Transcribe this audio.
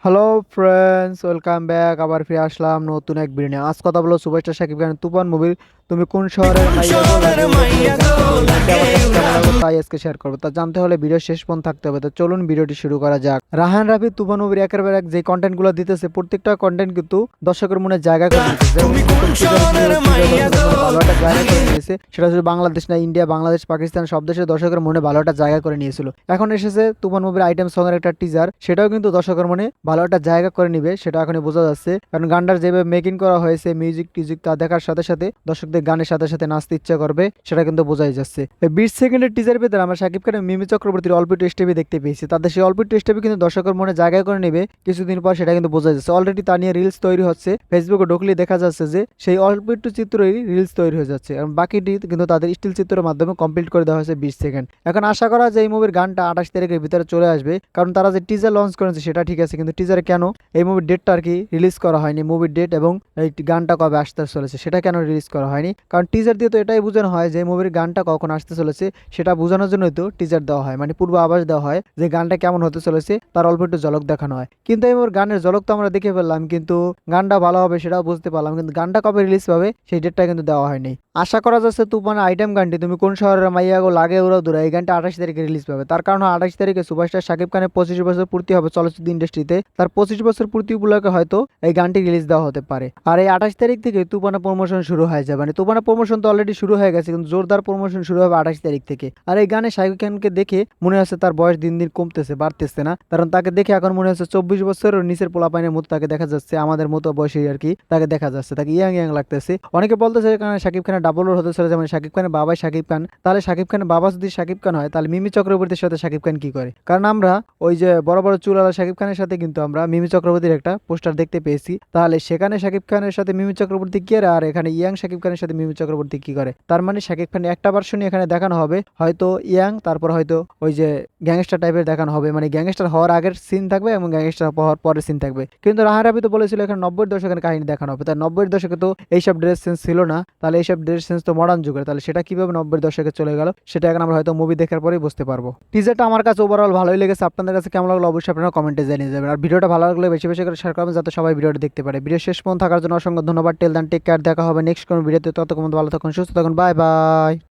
Hello friends, welcome back. আবার ফিরে আসলাম নতুন এক ভিডিও নিয়ে। আজ কথা বলো সুপারস্টার শাকিব খানের তুফান মুভির তুমি কোন শহরের মাইয়া গো লাগে উড়া দুরা, এই গানটা নিয়ে। এই গানটা আমার কাছে কেমন লাগলো তাই আজকে শেয়ার করবো। তা জানতে হলে ভিডিও শেষ পর্যন্ত থাকতে হবে। তো চলুন ভিডিওটি শুরু করা যাক। রাহান রাফি তুফান মুভির একের পর এক যে কন্টেন্ট গুলো দিতেছে, প্রত্যেকটা কন্টেন্ট কিন্তু দর্শকের মনে জায়গা করে নিতেছে। যেমন প্রথম টিজার ছিল, টিজার দর্শকের মনে ভালো একটা জায়গা করে নিয়েছে। সেটা শুধু বাংলাদেশ না, ইন্ডিয়া, বাংলাদেশ, পাকিস্তান সব দেশের দর্শকের মনে ভালো একটা জায়গা করে নিয়েছিল। এখন এসেছে তুফান মুভির আইটেম সং এর একটা টিজার, সেটাও কিন্তু দর্শকের মনে ভালো একটা জায়গা করে নিবে, সেটা এখনই বোঝা যাচ্ছে। কারণ গানটার যেভাবে মেকিং করা হয়েছে, মিউজিক টিউজিক তা দেখার সাথে সাথে দর্শকদের গানের সাথে সাথে নাচতে ইচ্ছা করবে, সেটা কিন্তু বোঝাই যাচ্ছে। এই 20 সেকেন্ডের টিজার ভিতরে আমরা শাকিব খানের মিমি চক্রবর্তীর অল্প একটু স্টেপই দেখতে পেয়েছি। তাদের সেই অল্প একটু স্টেপই কিন্তু দর্শকের মনে জায়গা করে নেবে কিছুদিন পর, সেটা কিন্তু বোঝা যাচ্ছে। অলরেডি তা নিয়ে রিলস তৈরি হচ্ছে, ফেসবুকে ঢুকলে দেখা যাচ্ছে যে সেই অল্প একটু চিত্রই রিলস তৈরি হয়ে যাচ্ছে, এবং বাকিটি কিন্তু তাদের স্টিল চিত্রের মাধ্যমে কমপ্লিট করে দেওয়া হয়েছে 20 সেকেন্ড। এখন আশা করা যায় এই মুভির গানটা 28 তারিখের ভিতরে চলে আসবে, কারণ তারা যে টিজার লঞ্চ করেছে সেটা ঠিক আছে, কিন্তু টিজারে কেন এই মুভির ডেটটা আর কি রিলিজ করা হয়নি, মুভির ডেট এবং এই গানটা কবে আসতে চলেছে সেটা কেন রিলিজ করা হয়নি? কারণ টিজার দিয়ে তো এটাই বোঝানো হয় যে মুভির গানটা কখন আসতে চলেছে, সেটা বোঝানোর জন্যই তো টিজার দেওয়া হয়, মানে পূর্ব আভাস দেওয়া হয় যে গানটা কেমন হতে চলেছে, তার অল্প একটু ঝলক দেখানো হয়। কিন্তু এই মুভির গানের ঝলক তো আমরা দেখে ফেললাম, কিন্তু গানটা ভালো হবে সেটাও বুঝতে পারলাম, কিন্তু গানটা কবে রিলিজ পাবে সেই ডেটটা কিন্তু দেওয়া হয়নি। আশা করা যাচ্ছে তুফানের আইটেম গানটি তুমি কোন শহরের মাইয়া গো লাগে উড়া দুরা, এই গানটা 28 তারিখে রিলিজ পাবে। তার কারণ 28 তারিখে সুপারস্টার শাকিব খানের 25 বছর পূর্তি হবে চলচ্চিত্র ইন্ডাস্ট্রিতে। তার 25 বছর পূর্তি উপলক্ষে হয়তো এই গানটি রিলিজ দেওয়া হতে পারে। আর এই 28 তারিখ থেকে তুফানের প্রমোশন শুরু হয়ে যাবে, মানে তুফানের প্রমোশন তো অলরেডি শুরু হয়ে গেছে, কিন্তু জোরদার প্রমোশন শুরু হবে 28 তারিখ থেকে। আর এই গানে শাকিব খানকে দেখে মনে হচ্ছে তার বয়স দিন দিন কমতেছে, বাড়তেছে না। কারণ তাকে দেখে এখন মনে হচ্ছে 24 বছরের নিচের পোলাপাইনের মতো তাকে দেখা যাচ্ছে, আমাদের মতো বয়সী আর কি তাকে দেখা যাচ্ছে, তাকে ইয়াং ইয়াং লাগতেছে। অনেকে বলতেছে কারণ শাকিব খানের ডাবল রোল হতে চলেছে, মানে শাকিব খানের বাবাই শাকিব খান। তাহলে শাকিব খানের বাবা যদি শাকিব খান হয়, তাহলে মিমি চক্রবর্তীর সাথে শাকিব খান কি করে? কারণ আমরা ওই যে বড় বড় চুলওয়ালা শাকিব খানের সাথে কিন্তু আমরা মিমি চক্রবর্তীর একটা পোস্টার দেখতে পেয়েছি। তাহলে সেখানে শাকিব খানের সাথে মিমি চক্রবর্তী কি করে, আর এখানে ইয়াং শাকিব খানের সাথে মিমি চক্রবর্তী কি করে? তার মানে শাকিব খানের একটা ভার্সনই এখানে দেখানো হবে, হয়তো ইয়াং, তারপর হয়তো ওই যে গ্যাংস্টার টাইপের দেখানো হবে, মানে গ্যাংস্টার হওয়ার আগের সিন থাকবে এবং গ্যাংস্টার হওয়ার পরের সিন থাকবে। কিন্তু রাহা রাফি তো বলেছিল এখানে 90-এর দশকের কাহিনী দেখানো হবে, তাই 90-এর দশকে তো এইসব ড্রেস সেন্স ছিল না, তাহলে এইসব ড্রেস সেন্স তো মডার্ন যুগের, তাহলে সেটা কিভাবে 90-এর দশকে চলে গেল সেটা এখন আমরা হয়তো মুভি দেখার পরেই বুঝতে পারবো। টিজারটা আমার কাছে ওভারঅল ভালোই লেগেছে, আপনাদের কাছে কেমন লাগলো অবশ্যই আপনারা কমেন্টে জানিয়ে যাবেন। আর ভিডিওটা ভালো লাগলে বেশি বেশি করে শেয়ার করবেন যাতে সবাই ভিডিওটা দেখতে পারে। ভিডিও শেষ পর্যন্ত থাকার জন্য অসংখ্য ধন্যবাদ। টেল দেন টেক কেয়ার, দেখা হবে নেক্সট কোনো ভিডিওতে। ততক্ষণ ভালো থাকুন, সুস্থ থাকুন, বাই বাই।